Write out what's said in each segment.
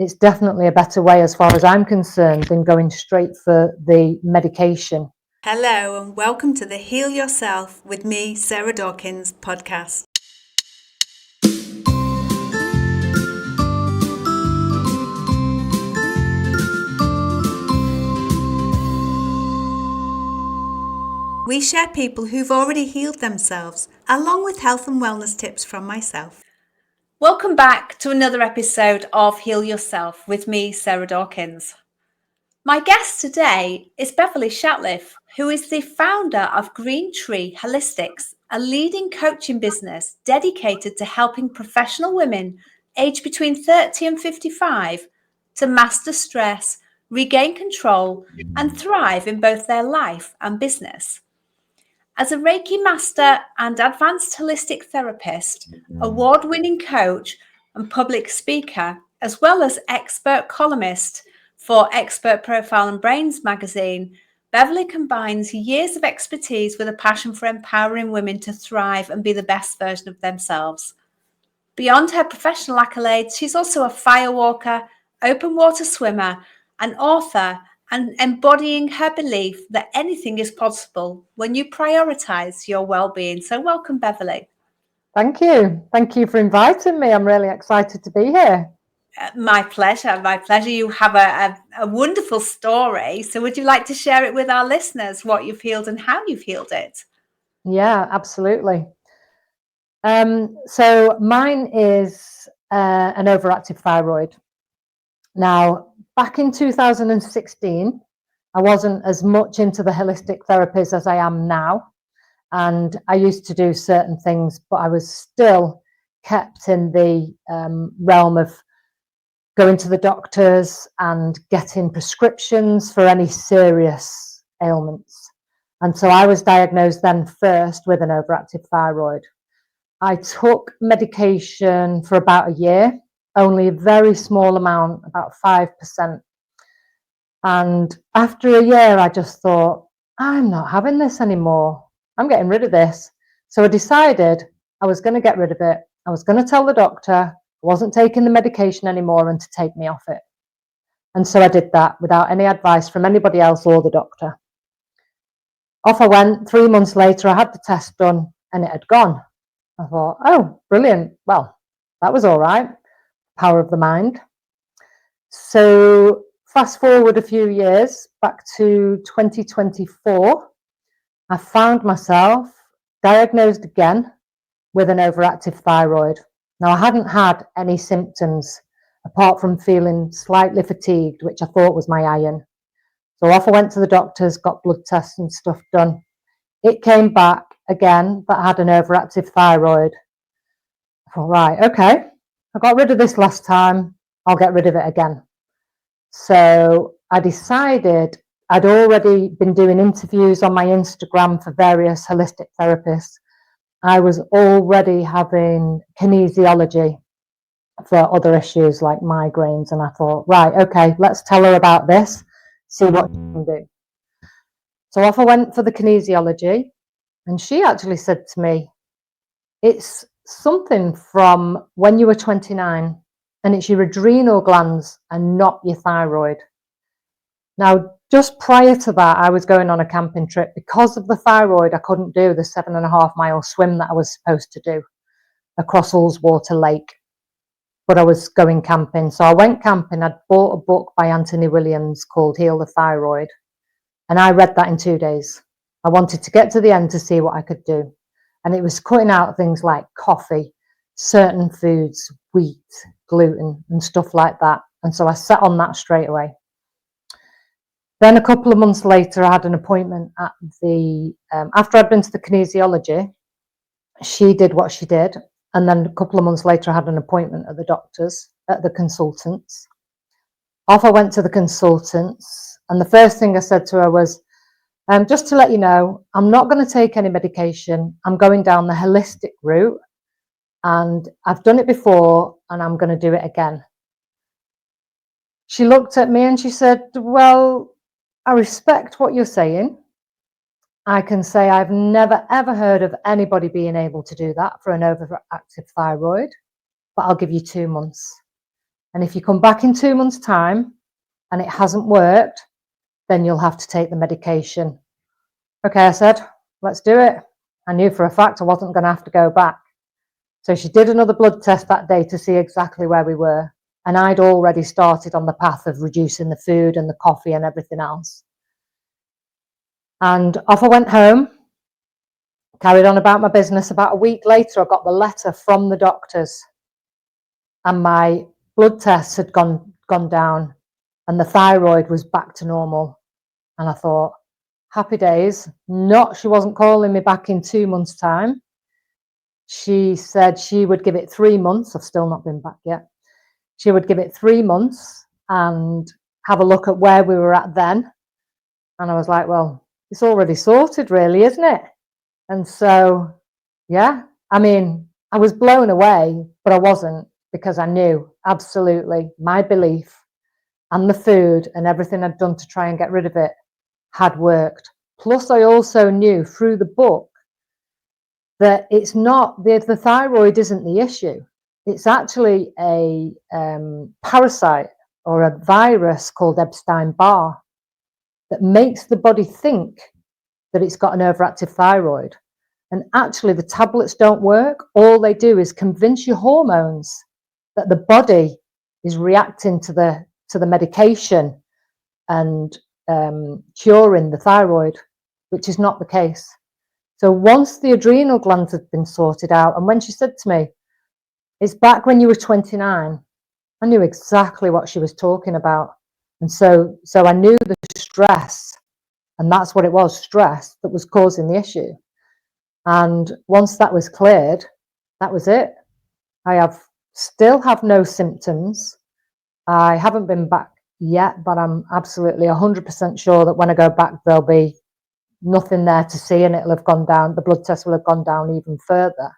it's definitely a better way as far as I'm concerned than going straight for the medication. Hello and welcome to the Heal Yourself with me, Sarah Dawkins podcast. We share people who've already healed themselves, along with health and wellness tips from myself. Welcome back to another episode of Heal Yourself with me, Sarah Dawkins. My guest today is Beverly Shatliff, who is the founder of Green Tree Holistics, a leading coaching business dedicated to helping professional women aged between 30 and 55 to master stress, regain control, and thrive in both their life and business. As a Reiki Master and advanced holistic therapist, award-winning coach and public speaker, as well as expert columnist for Expert Profile and Brains magazine, Beverly combines years of expertise with a passion for empowering women to thrive and be the best version of themselves. Beyond her professional accolades, she's also a firewalker, open water swimmer, an author, and embodying her belief that anything is possible when you prioritize your well-being. So welcome, Beverly. Thank you. Thank you for inviting me. I'm really excited to be here. My pleasure. My pleasure. You have a wonderful story. So would you like to share it with our listeners, what you've healed and how you've healed it? Yeah, absolutely. So mine is an overactive thyroid. Now, back in 2016, I wasn't as much into the holistic therapies as I am now. And I used to do certain things, but I was still kept in the realm of going to the doctors and getting prescriptions for any serious ailments. And so I was diagnosed then first with an overactive thyroid. I took medication for about a year, only a very small amount, about 5%. And after a year, I just thought, I'm not having this anymore. I'm getting rid of this. So I decided I was going to get rid of it. I was going to tell the doctor I wasn't taking the medication anymore and to take me off it. And so I did that without any advice from anybody else or the doctor. Off I went. 3 months later, I had the test done and it had gone. I thought, oh, brilliant. Well, that was all right. Power of the mind. So fast forward a few years, back to 2024, I found myself diagnosed again with an overactive thyroid. Now, I hadn't had any symptoms apart from feeling slightly fatigued, which I thought was my iron. So off I went to the doctors, got blood tests and stuff done. It came back again that I had an overactive thyroid. I thought, right, okay, I got rid of this last time, I'll get rid of it again. So I decided I'd already been doing interviews on my Instagram for various holistic therapists. I was already having kinesiology for other issues like migraines. And I thought, right, okay, let's tell her about this, see what she can do. So off I went for the kinesiology. And she actually said to me, it's something from when you were 29 and it's your adrenal glands and not your thyroid. Now, just prior to that, I was going on a camping trip. Because of the thyroid, I couldn't do the 7.5-mile swim that I was supposed to do across Ullswater Lake. But I was going camping. So I went camping. I'd bought a book by Anthony Williams called Heal the Thyroid. And I read that in 2 days. I wanted to get to the end to see what I could do. And it was cutting out things like coffee, certain foods, wheat, gluten, and stuff like that. And so I sat on that straight away. Then a couple of months later, I had an appointment at the, after I'd been to the kinesiology, she did what she did. And then a couple of months later, I had an appointment at the doctors, at the consultants. Off I went to the consultants. And the first thing I said to her was, just to let you know, I'm not going to take any medication. I'm going down the holistic route. And I've done it before and I'm going to do it again. She looked at me and she said, well, I respect what you're saying. I can say I've never, ever heard of anybody being able to do that for an overactive thyroid, but I'll give you 2 months. And if you come back in 2 months' time and it hasn't worked, then you'll have to take the medication. Okay, I said, let's do it. I knew for a fact I wasn't going to have to go back. So she did another blood test that day to see exactly where we were. And I'd already started on the path of reducing the food and the coffee and everything else. And off I went home, carried on about my business. About a week later, I got the letter from the doctors, and my blood tests had gone down, and the thyroid was back to normal. And I thought, happy days. She wasn't calling me back in 2 months' time. She said she would give it 3 months. I've still not been back yet. She would give it 3 months and have a look at where we were at then. And I was like, well, it's already sorted, really, isn't it? And so, yeah, I mean, I was blown away, but I wasn't, because I knew absolutely my belief and the food and everything I'd done to try and get rid of it had worked. Plus, I also knew through the book that it's not, the thyroid isn't the issue. It's actually a parasite or a virus called Epstein-Barr that makes the body think that it's got an overactive thyroid. And actually, the tablets don't work. All they do is convince your hormones that the body is reacting to the medication and curing the thyroid, which is not the case. So once the adrenal glands had been sorted out, and when she said to me, it's back when you were 29, I knew exactly what she was talking about. And so I knew the stress, and that's what it was, stress, that was causing the issue. And once that was cleared, that was it. I still have no symptoms. I haven't been back yet, but I'm absolutely 100% sure that when I go back, there'll be nothing there to see, and it'll have gone down. The blood test will have gone down even further.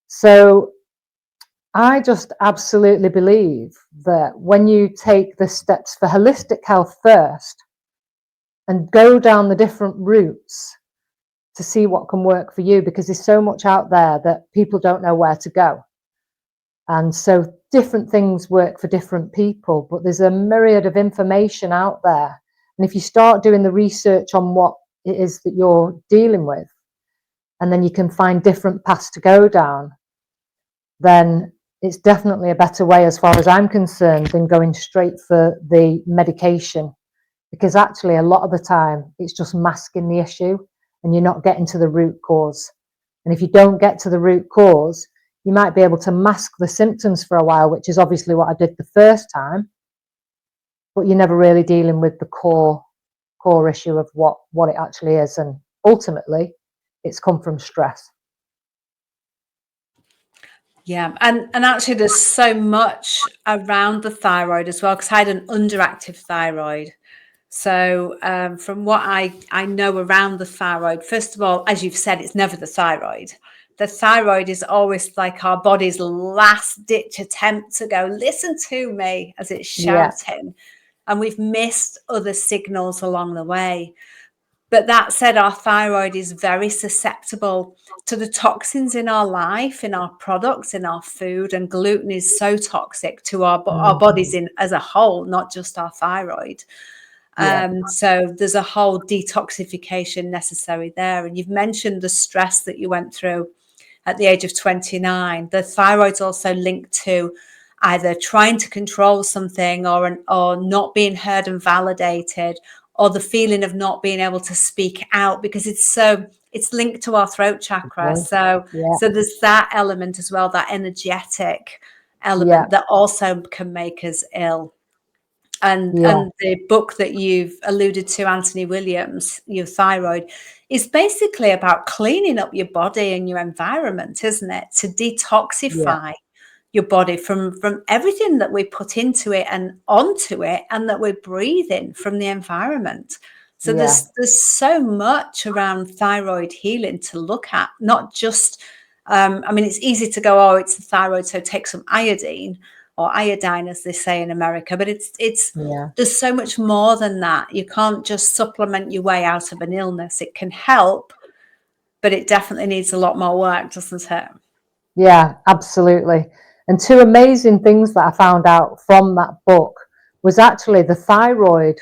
So I just absolutely believe that when you take the steps for holistic health first and go down the different routes to see what can work for you, because there's so much out there that people don't know where to go. And so different things work for different people, but there's a myriad of information out there. And if you start doing the research on what it is that you're dealing with, and then you can find different paths to go down, then it's definitely a better way, as far as I'm concerned, than going straight for the medication. Because actually, a lot of the time, it's just masking the issue and you're not getting to the root cause. And if you don't get to the root cause, you might be able to mask the symptoms for a while, which is obviously what I did the first time, but you're never really dealing with the core issue of what it actually is. And ultimately, it's come from stress. Yeah, and actually there's so much around the thyroid as well, because I had an underactive thyroid. So from what I know around the thyroid, first of all, as you've said, it's never the thyroid. The thyroid is always like our body's last ditch attempt to go, listen to me, as it's shouting. Yeah. And we've missed other signals along the way. But that said, our thyroid is very susceptible to the toxins in our life, in our products, in our food. And gluten is so toxic to our bodies as a whole, not just our thyroid. Yeah. So there's a whole detoxification necessary there. And you've mentioned the stress that you went through at the age of 29. The thyroid's also linked to either trying to control something or not being heard and validated, or the feeling of not being able to speak out, because it's linked to our throat chakra. So there's that element as well, that energetic element that also can make us ill. And the book that you've alluded to, Anthony Williams, Your Thyroid, is basically about cleaning up your body and your environment, isn't it? To detoxify your body from everything that we put into it and onto it, and that we're breathing from the environment. So there's so much around thyroid healing to look at, not just, I mean, it's easy to go, oh, it's the thyroid, so take some iodine, or iodine, as they say in America, but it's there's so much more than that. You can't just supplement your way out of an illness. It can help, but it definitely needs a lot more work, doesn't it? Yeah, absolutely. And two amazing things that I found out from that book was actually the thyroid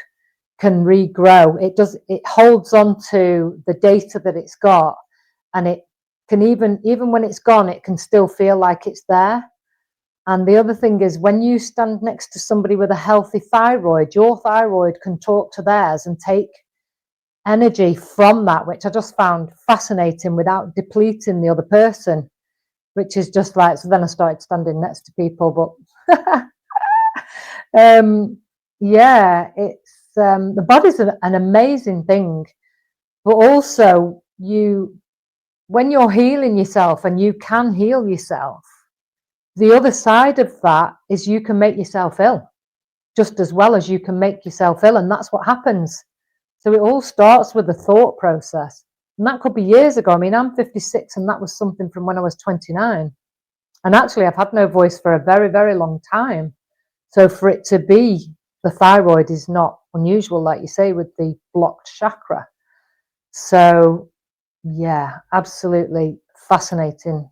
can regrow. It holds on to the data that it's got, and it can even when it's gone, it can still feel like it's there. And the other thing is, when you stand next to somebody with a healthy thyroid, your thyroid can talk to theirs and take energy from that, which I just found fascinating, without depleting the other person, which is just like, so then I started standing next to people. But yeah, it's the body's an amazing thing, but also when you're healing yourself, and you can heal yourself, the other side of that is you can make yourself ill just as well as you can make yourself ill, and that's what happens. So it all starts with the thought process, and that could be years ago. I mean, I'm 56, and that was something from when I was 29, and actually I've had no voice for a very, very long time. So for it to be the thyroid is not unusual, like you say, with the blocked chakra. So yeah, absolutely fascinating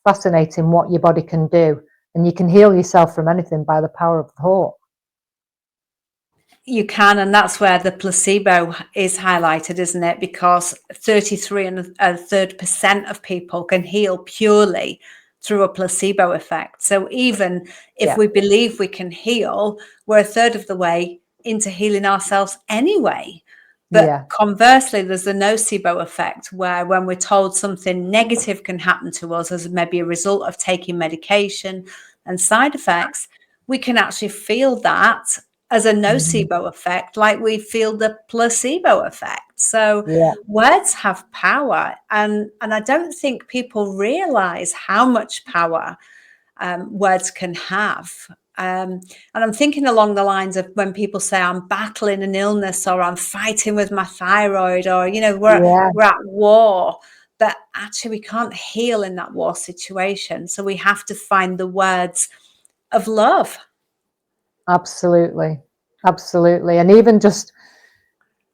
what your body can do, and you can heal yourself from anything by the power of thought. You can, and that's where the placebo is highlighted, isn't it? Because 33% of people can heal purely through a placebo effect. So even if we believe we can heal, we're a third of the way into healing ourselves anyway. But conversely, there's the nocebo effect, where when we're told something negative can happen to us as maybe a result of taking medication and side effects, we can actually feel that as a nocebo effect, like we feel the placebo effect. So words have power, and I don't think people realize how much power words can have. And I'm thinking along the lines of when people say I'm battling an illness, or I'm fighting with my thyroid, or, you know, we're at war. But actually we can't heal in that war situation. So we have to find the words of love. Absolutely. And even just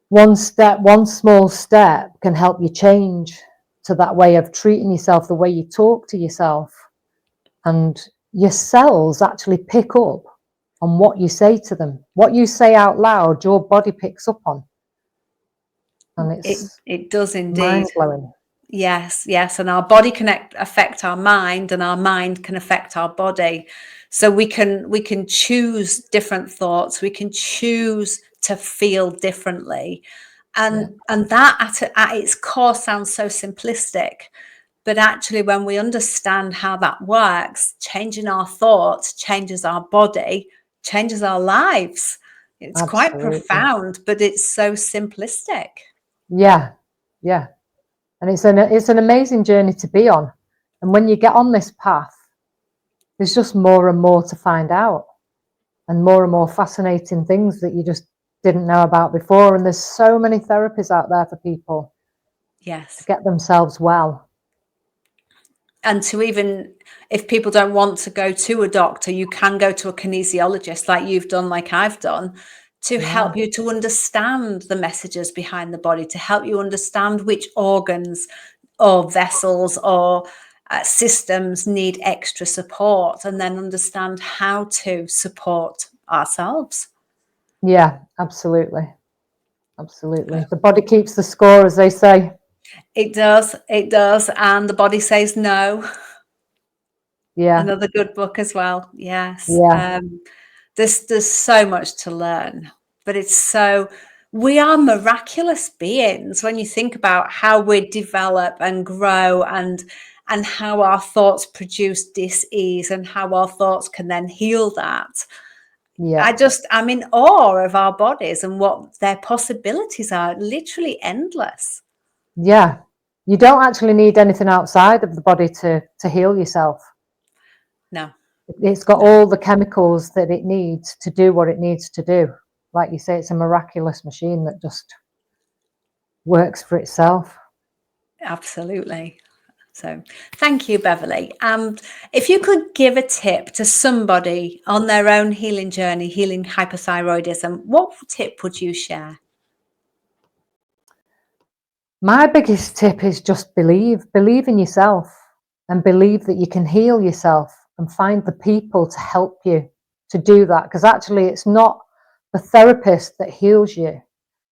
one small step can help you change to that way of treating yourself, the way you talk to yourself. And your cells actually pick up on what you say to them. What you say out loud, your body picks up on. And it does indeed. Mind-blowing. Yes. And our body can affect our mind, and our mind can affect our body. So we can choose different thoughts. We can choose to feel differently. And that at its core sounds so simplistic. But actually, when we understand how that works, changing our thoughts changes our body, changes our lives. It's quite profound, but it's so simplistic. Yeah. And it's an amazing journey to be on. And when you get on this path, there's just more and more to find out, and more fascinating things that you just didn't know about before. And there's so many therapies out there for people to get themselves well. And to even, if people don't want to go to a doctor, you can go to a kinesiologist, like you've done, like I've done, to help you to understand the messages behind the body, to help you understand which organs or vessels or systems need extra support, and then understand how to support ourselves. Yeah, absolutely. The body keeps the score, as they say. It does. And the body says no. Yeah. Another good book as well. Yes. Yeah. There's so much to learn, but we are miraculous beings when you think about how we develop and grow, and how our thoughts produce dis-ease, and how our thoughts can then heal that. Yeah. I'm in awe of our bodies and what their possibilities are, literally endless. Yeah. You don't actually need anything outside of the body to heal yourself. No. It's got all the chemicals that it needs to do what it needs to do. Like you say, it's a miraculous machine that just works for itself. Absolutely. So thank you, Beverly. And if you could give a tip to somebody on their own healing journey, healing hyperthyroidism, what tip would you share? My biggest tip is just believe in yourself, and believe that you can heal yourself. and find the people to help you to do that. Because actually, it's not the therapist that heals you.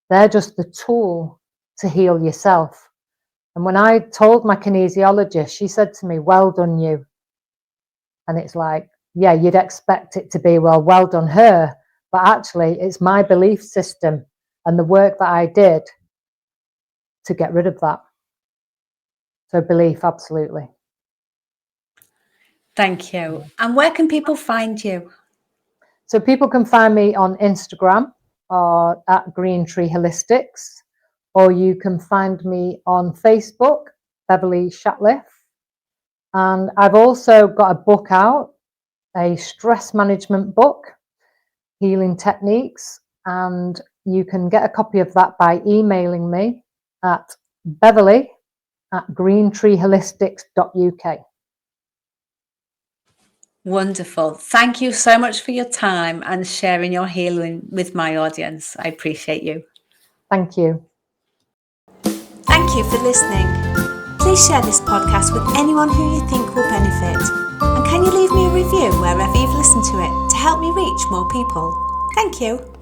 They're just the tool to heal yourself. And when I told my kinesiologist, she said to me, "Well done, you." And it's like, yeah, you'd expect it to be, well done her. But actually, it's my belief system and the work that I did to get rid of that. So belief, absolutely. Thank you. And where can people find you? So people can find me on Instagram or at Green Tree Holistics, or you can find me on Facebook, Beverly Shatliff. And I've also got a book out, a stress management book, Healing Techniques, and you can get a copy of that by emailing me at beverley@greentreeholistics.uk. Wonderful. Thank you so much for your time and sharing your healing with my audience. I appreciate you. Thank you. Thank you for listening. Please share this podcast with anyone who you think will benefit. And can you leave me a review wherever you've listened to it to help me reach more people? Thank you.